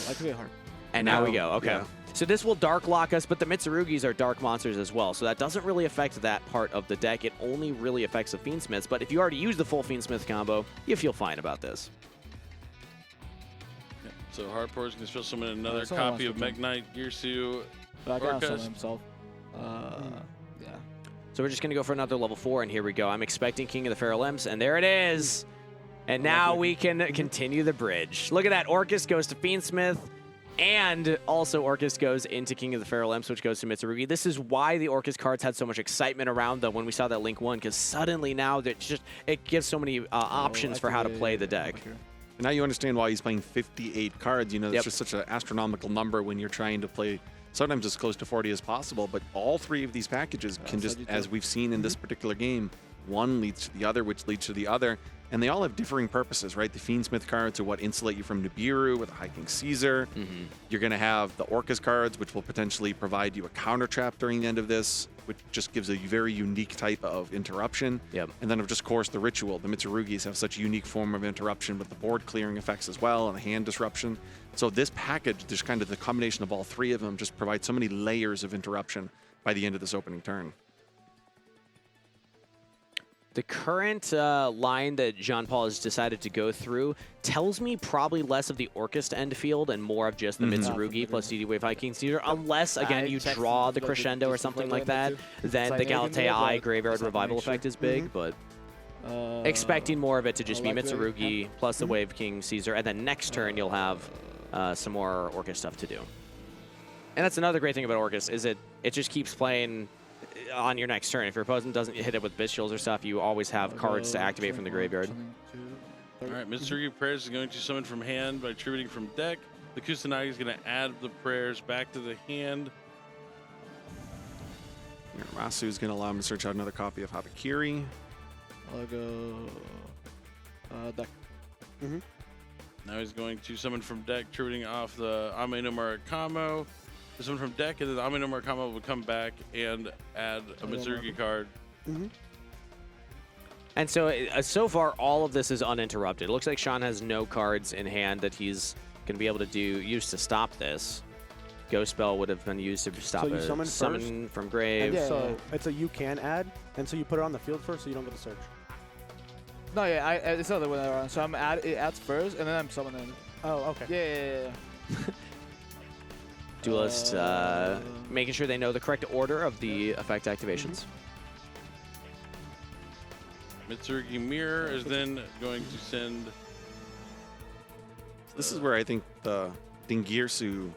Activate Heart. And now we go, okay. Yeah. So this will Dark Lock us, but the Mitsurugis are Dark monsters as well, so that doesn't really affect that part of the deck. It only really affects the Fiendsmiths, but if you already use the full Fiendsmith combo, you feel fine about this. Yeah. So Heartpour is going to special summon another copy of Mech Knight Girsu. Himself. Yeah. So we're just going to go for another level 4, and here we go. I'm expecting King of the Feral Imps, and there it is. And now we can continue the bridge. Look at that. Orcus goes to Fiendsmith, and also Orcus goes into King of the Feral Imps, which goes to Mitsurugi. This is why the Orcus cards had so much excitement around them when we saw that Link 1, because suddenly now it gives so many options for how to play the deck. And now you understand why he's playing 58 cards. You know, that's just such an astronomical number when you're trying to play sometimes as close to 40 as possible, but all 3 of these packages can just, as we've seen in this particular game, one leads to the other, which leads to the other, and they all have differing purposes, right? The Fiendsmith cards are what insulate you from Nibiru with a High King Caesar. You're going to have the Orcus cards, which will potentially provide you a counter trap during the end of this, which just gives a very unique type of interruption. And then, of course, the Ritual. The Mitsurugis have such a unique form of interruption with the board clearing effects as well and the hand disruption. So this package, there's kind of the combination of all 3 of them, just provides so many layers of interruption by the end of this opening turn. The current line that JeanPaul has decided to go through tells me probably less of the Orcus end field and more of just the Mitsurugi plus DD Wave High King Caesar, unless, again, you draw the Crescendo or something like that. Then the Galatea Eye Graveyard Revival effect is big, but expecting more of it to just be Mitsurugi plus the Wave King Caesar, and then next turn you'll have some more Orcus stuff to do. And that's another great thing about Orcus, is it just keeps playing on your next turn. If your opponent doesn't hit it with Bestials or stuff, you always have cards to activate from the graveyard. All right, Mitsurugi Prayers is going to summon from hand by tributing from deck. The Kusanagi is going to add the prayers back to the hand. Rasu is going to allow him to search out another copy of Habakiri. I'll go deck. Now he's going to summon from deck, tributing off the Ame no Murakamo. Summon from deck, and then the Ame no Murakamo will come back and add a Mitsurugi card. And so far, all of this is uninterrupted. It looks like Sean has no cards in hand that he's going to be able to use to stop this. Ghost Spell would have been used to stop it. Summon from grave. So it's a you can add, and so you put it on the field first, so you don't get to search. No, it's not the way around. So it adds first, and then I'm summoning. Oh, okay. Yeah. Duelist making sure they know the correct order of the effect activations. Mitsurugi Mirror is then going to send... This is where I think the Dingirsu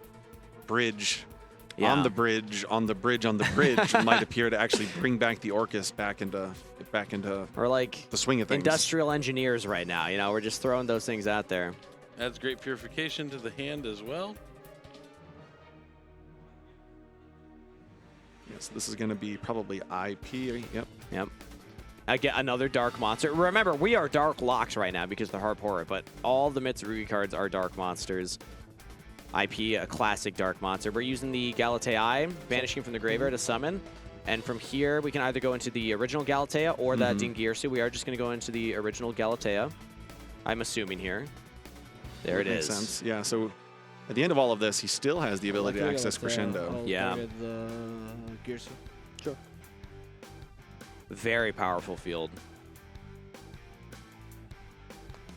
bridge on the bridge on the bridge on the bridge might appear to actually bring back the Orcus back into or like the swing of things. Industrial engineers right now. You know, we're just throwing those things out there. Adds great purification to the hand as well. Yes, this is going to be probably IP. Yep. Yep. I get another dark monster. Remember, we are dark locked right now because of the Harp Horror, but all the Mitsurugi cards are dark monsters. IP, a classic dark monster. We're using the Galatea, banishing from the graveyard to summon. And from here, we can either go into the original Galatea or that Dingirsu. We are just going to go into the original Galatea, I'm assuming here. There it is. Makes sense. Yeah, so at the end of all of this, he still has the ability to access Crescendo. Yeah. The Girsu. Sure. Very powerful field.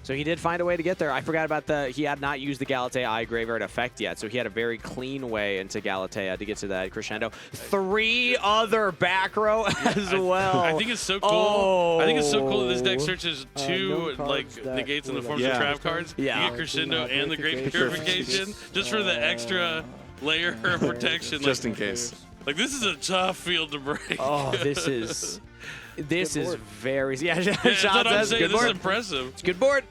So he did find a way to get there. I forgot about he had not used the Galatea graveyard effect yet, so he had a very clean way into Galatea to get to that Crescendo. 3 other back row as well. I think it's so cool. Oh. I think it's so cool that this deck searches 2 negates in the form of trap cards. Yeah. You get Crescendo and the Great Purification just for the extra layer of protection. Just in case. Like, this is a tough field to break. Oh, this is very... Yeah, that's what I'm saying. Good This board. is impressive. It's a good board.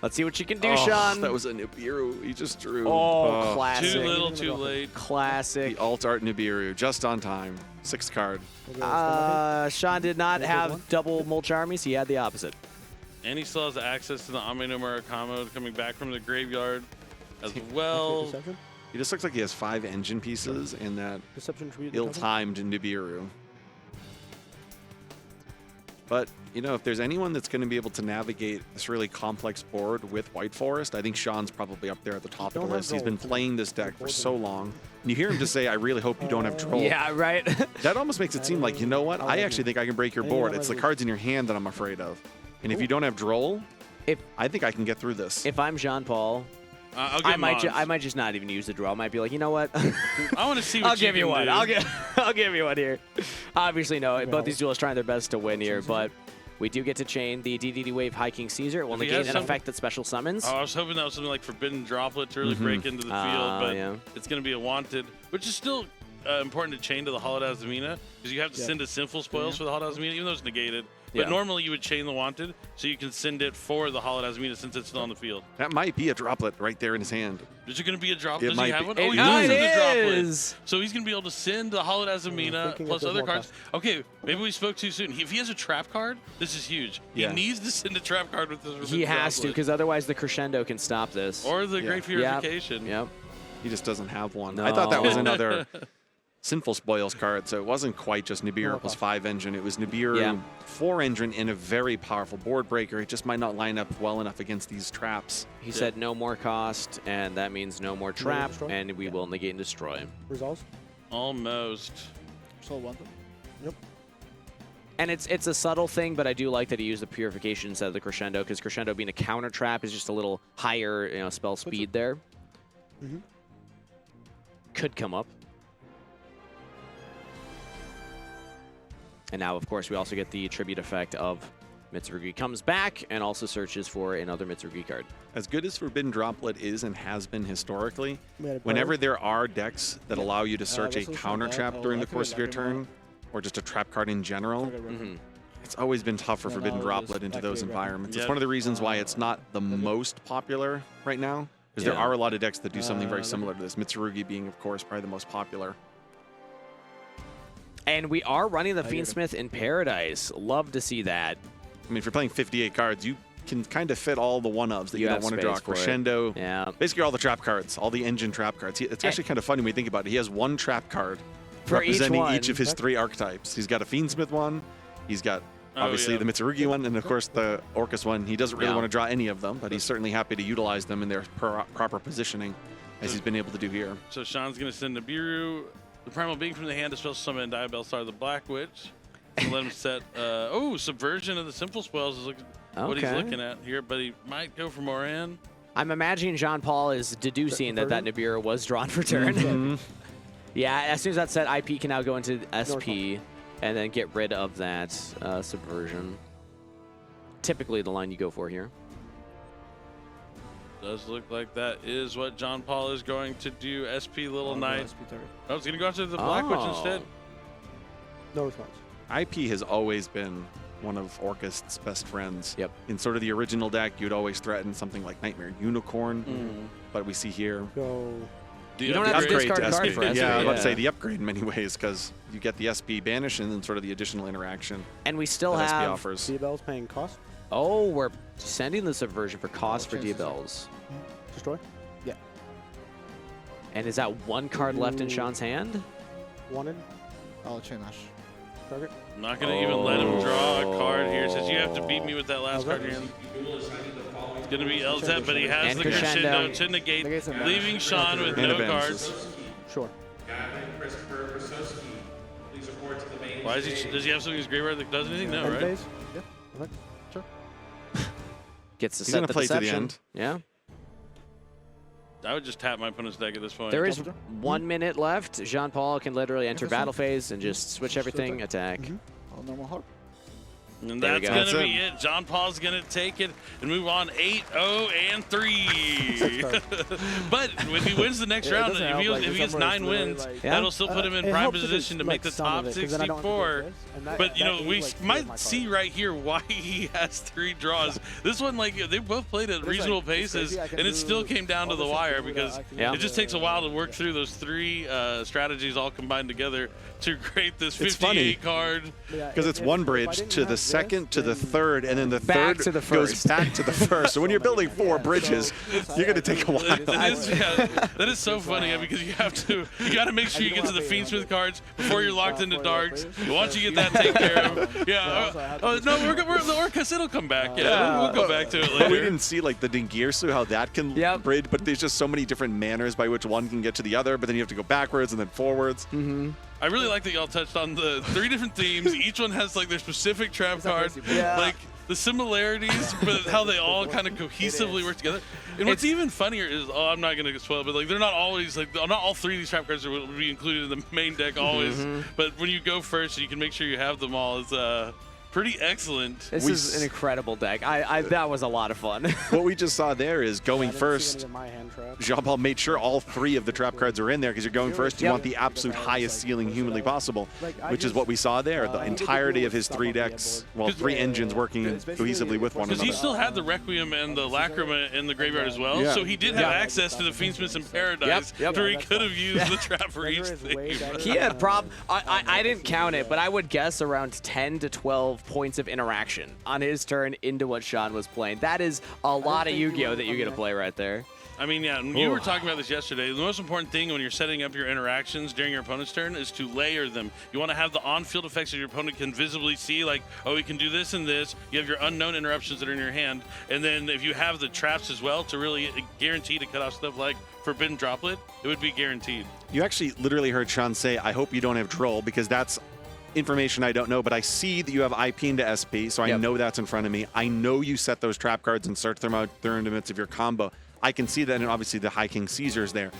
Let's see what you can do, Sean. That was a Nibiru he just drew. Oh, classic. Too little, too late. Classic. The alt art Nibiru, just on time. 6th card. Sean did not have double Mulch Armies. He had the opposite. And he still has access to the Ame no Murakamo coming back from the graveyard as well. He just looks like he has 5 engine pieces and that ill-timed Nibiru. But, you know, if there's anyone that's going to be able to navigate this really complex board with White Forest, I think Sean's probably up there at the top of the list. He's been playing this deck for so long. And you hear him just say, I really hope you don't have Droll. Yeah, right. That almost makes it seem like, you know what? I actually think I can break your board. It's the cards in your hand that I'm afraid of. And if you don't have Droll, I think I can get through this. If I'm JeanPaul, I might just not even use the draw. I might be like, you know what? I want to see what I'll give you one. I'll give you one here. Obviously, no. Both these duels trying their best to win here, but we do get to chain the DDD Wave High King Caesar. It will negate an effect that special summons. I was hoping that was something like Forbidden Droplet to really break into the field, but it's going to be a Wanted, which is still important to chain to the Holiday Azumina because you have to send a Sinful Spoils for the Holiday Azumina, even though it's negated. But normally you would chain the Wanted, so you can send it for the Holiday Azumina since it's still on the field. That might be a droplet right there in his hand. Is it going to be a droplet? It Does he might have be. one? Oh, he It does have the droplet. is. So he's going to be able to send the Holiday Azumina plus other cards. Okay, maybe we spoke too soon. If he has a trap card, this is huge. He needs to send a trap card with this. He has to, because otherwise the Crescendo can stop this. Or the Great Purification. Yep. He just doesn't have one. No. I thought that was another Sinful Spoils card, so it wasn't quite just Nibiru plus 5 engine. It was Nibiru 4 engine and a very powerful board breaker. It just might not line up well enough against these traps. He said no more cost, and that means no more trap, and we will negate and destroy. Resolves? Almost. Still want them? Yep. And it's a subtle thing, but I do like that he used the Purification instead of the Crescendo, because Crescendo being a counter trap is just a little higher, spell speed there. Could come up. And now, of course, we also get the tribute effect of Mitsurugi comes back and also searches for another Mitsurugi card. As good as Forbidden Droplet is and has been historically, whenever there are decks that allow you to search a counter trap during the course of your turn, or just a trap card in general, it's always been tough for Forbidden Droplet into those environments. It's one of the reasons why it's not the most popular right now, because there are a lot of decks that do something very similar to this, Mitsurugi being, of course, probably the most popular. And we are running the Fiendsmith in Paradise. Love to see that. I mean, if you're playing 58 cards, you can kind of fit all the one-ofs that you don't want to draw. Crescendo, basically all the trap cards, all the engine trap cards. It's actually kind of funny when you think about it. He has one trap card representing each of his 3 archetypes. He's got a Fiendsmith one. He's got, obviously, the Mitsurugi one, and, of course, the Orcus one. He doesn't really want to draw any of them, but he's certainly happy to utilize them in their proper positioning, as he's been able to do here. So Sean's going to send Nibiru, the Primal Being from the hand, to special summon Diabell Star the Black Witch. And let him set, Subversion of the Simple Spells is what he's looking at here, but he might go for Moran. I'm imagining JeanPaul is deducing that Nibiru was drawn for turn. Yeah, as soon as that's set, IP can now go into SP and then get rid of that Subversion. Typically the line you go for here. Does look like that is what JeanPaul is going to do. SP Little Knight. Oh, he's going to go after the Black Witch instead. No response. IP has always been one of Orcust's best friends. Yep. In sort of the original deck, you'd always threaten something like Nightmare Unicorn, but we see here Go. You don't have to upgrade discard a card SP. for SP. Yeah, I was about to say the upgrade in many ways because you get the SP banish and then sort of the additional interaction And we still that SP have. offers. Diabell's paying cost. Oh, we're sending the subversion for cost for Diabells. Destroy. Yeah. And is that one card left in Sean's hand? Wanted. I'll chain Ash. Target. I'm not going to even let him draw a card here. Says you have to beat me with that last card Okay. here. It's going to be LZ, but he has And the Crescendo. Crescendo to negate, leaving Sean with And no advances. cards. Sure. Why is he? Does he have something in his graveyard that does anything? No, End right? phase? Yeah. Okay. Sure. Gets to He's set gonna the play to the deception. end. Yeah. I would just tap my opponent's deck at this point. There is 1 minute left. JeanPaul can literally enter battle phase and just switch everything, attack. All normal heart. And There we that's go. going That's to it. be it. JeanPaul's going to take it and move on 8-0-3. But if he wins the next Yeah, it round, doesn't if help, he, like, if he gets somewhere it's 9 literally wins, like- Yeah. that'll still put him in It prime helps if it's, position to like, make the some top of it, 'cause then I don't have to do 64. this, and that- But, you that know, is, we like, three of might my see cards. right here why he has 3 draws. This one, like, they both played at But it's reasonable like, it's paces, crazy, I can and it still do came down to all the this wire and do because that. I can Yeah. it just takes a while to work through those 3 strategies all combined together to create this It's funny. 58 card. Because it's one bridge to the second, to the third, and then the Back third to the goes first. back to the first. So when you're building 4 bridges, you're going to take a while. That is so funny because you got to make sure you get to the Fiendsmith cards before you're locked into Darks. Once you get that taken care of, yeah. No, the Orcus, it'll come back. Yeah, we'll go back to it But we later. didn't see like the Dingirsu, how that can Yep. bridge, but there's just so many different manners by which one can get to the other, but then you have to go backwards and then forwards. I really like that y'all touched on the 3 different themes. Each one has like their specific trap card, like the similarities, but how they all kind of cohesively work together. And what's even funnier is, I'm not gonna spoil it, but like they're not always like not all 3 of these trap cards will be included in the main deck always. But when you go first, you can make sure you have them all. It's pretty excellent. This is an incredible deck. That was a lot of fun. What we just saw there is going first. JeanPaul made sure all 3 of the trap cards are in there because you're going first. You want the absolute highest ceiling humanly possible, which is what we saw there. The entirety of his 3 decks, well, 3 engines working cohesively with one Because another. he still had the Requiem and the Lacrima in the graveyard as well, Yeah. so he did have access to the Fiendsmiths in Paradise, where he could have used the trap for each thing. He had I didn't count it, but I would guess around 10 to 12 points of interaction on his turn into what Sean was playing. That is a lot of Yu-Gi-Oh that you get to play right there. I mean, yeah, and you were talking about this yesterday. The most important thing when you're setting up your interactions during your opponent's turn is to layer them. You want to have the on-field effects that your opponent can visibly see, like, oh, he can do this and this. You have your unknown interruptions that are in your hand. And then if you have the traps as well to really guarantee to cut off stuff like Forbidden Droplet, it would be guaranteed. You actually literally heard Sean say, I hope you don't have Droll, because that's information I don't know, but I see that you have IP into SP, so I know that's in front of me. I know you set those trap cards and start them out there in the midst of your combo. I can see that, and obviously the High King Caesar's there.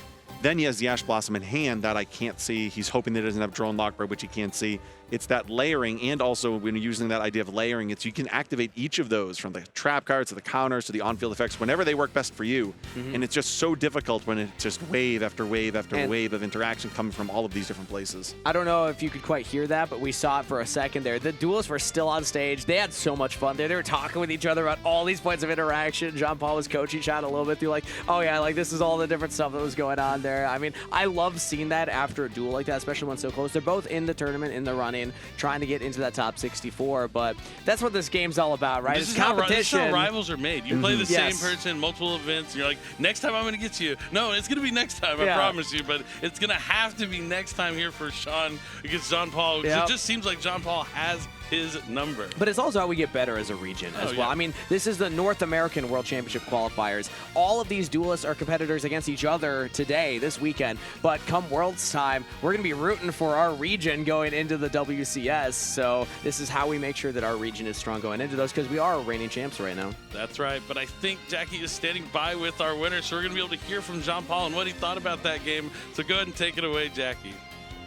Then he has the Ash Blossom in hand that I can't see. He's hoping that it doesn't have Drone Lockbird, which he can't see. It's that layering, and also when you're using that idea of layering, it's you can activate each of those from the trap cards to the counters to the on-field effects whenever they work best for you. And it's just so difficult when it's just wave after wave after wave of interaction coming from all of these different places. I don't know if you could quite hear that, but we saw it for a second there. The duelists were still on stage. They had so much fun there. They were talking with each other about all these points of interaction. JeanPaul was coaching Sean a little bit through like, oh yeah, like this is all the different stuff that was going on there. I mean, I love seeing that after a duel like that, especially when so close. They're both in the tournament, in the run-in, trying to get into that top 64, but that's what this game's all about, right? This It's is competition. This is how rivals are made. You play the same Yes. person, multiple events, and you're like, next time I'm going to get you. No, it's going to be next time, I promise you, but it's going to have to be next time here for Sean against JeanPaul. It just seems like JeanPaul has his number. But it's also how we get better as a region as well. Yeah. I mean, this is the North American World Championship qualifiers. All of these duelists are competitors against each other today, this weekend. But come Worlds time, we're going to be rooting for our region going into the WCS. So this is how we make sure that our region is strong going into those, because we are reigning champs right now. That's right, but I think Jackie is standing by with our winner, so we're going to be able to hear from JeanPaul and what he thought about that game. So go ahead and take it away, Jackie.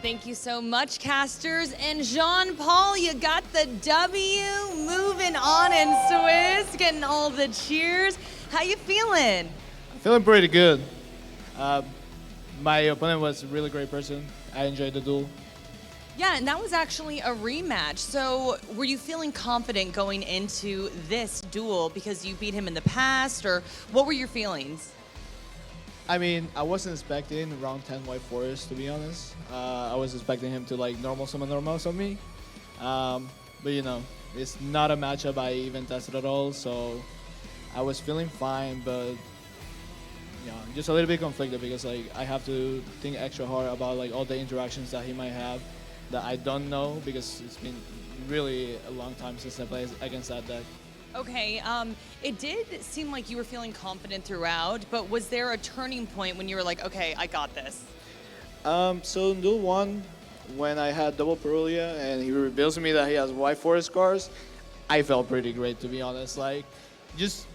Thank you so much, casters. And JeanPaul, you got the W, moving on in Swiss, getting all the cheers. How you feeling? Feeling pretty good. My opponent was a really great person. I enjoyed the duel. Yeah, and that was actually a rematch. So were you feeling confident going into this duel because you beat him in the past, or what were your feelings? I mean, I wasn't expecting round 10 White Forest, to be honest. I was expecting him to like normal summon me. But you know, it's not a matchup I even tested at all, so I was feeling fine, but yeah, just a little bit conflicted because like I have to think extra hard about like all the interactions that he might have that I don't know because it's been really a long time since I played against that deck. Okay, it did seem like you were feeling confident throughout, but was there a turning point when you were like, okay, I got this? So in Duel 1, when I had double Perulia and he reveals to me that he has White Forest cards, I felt pretty great, to be honest. Like, just,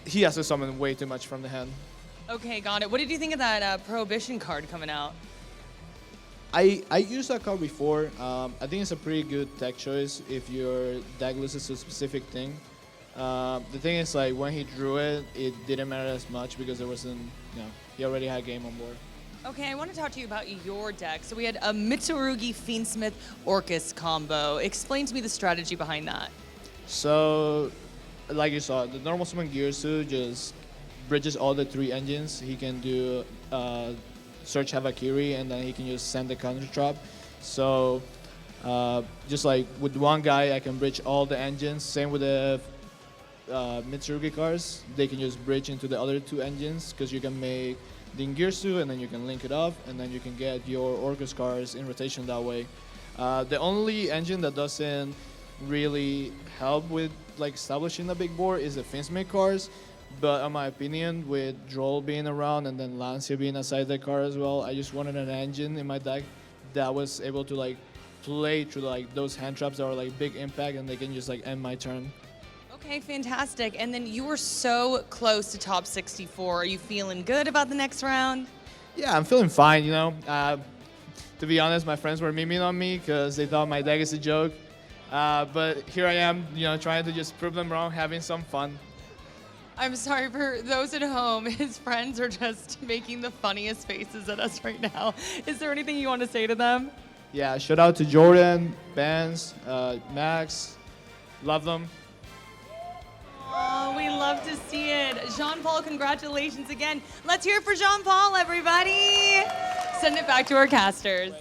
he has to summon way too much from the hand. Okay, got it. What did you think of that Prohibition card coming out? I used that card before. I think it's a pretty good deck choice if your deck loses to a specific thing. The thing is, like, when he drew it, it didn't matter as much because there wasn't, you know, he already had game on board. Okay, I want to talk to you about your deck. So we had a Mitsurugi Fiendsmith Orcus combo. Explain to me the strategy behind that. So, like you saw, the normal summon Girsu just bridges all the 3 engines. He can do Search Havakiri, and then he can just send the counter trap. So, just like with one guy, I can bridge all the engines. Same with the Mitsurugi cards. They can just bridge into the other 2 engines because you can make Dingirsu, and then you can link it up, and then you can get your Orcus cards in rotation that way. The only engine that doesn't really help with like establishing a big board is the Finsmith cards. But in my opinion, with Droll being around and then Lancia being a side deck card as well, I just wanted an engine in my deck that was able to like play through like those hand traps that are like big impact and they can just like end my turn. Okay, fantastic. And then you were so close to top 64. Are you feeling good about the next round? Yeah, I'm feeling fine, you know. To be honest, my friends were memeing on me because they thought my deck is a joke. But here I am, you know, trying to just prove them wrong, having some fun. I'm sorry for those at home. His friends are just making the funniest faces at us right now. Is there anything you want to say to them? Yeah, shout out to Jordan, Benz, Max. Love them. Oh, we love to see it. JeanPaul, congratulations again. Let's hear it for JeanPaul, everybody. Send it back to our casters.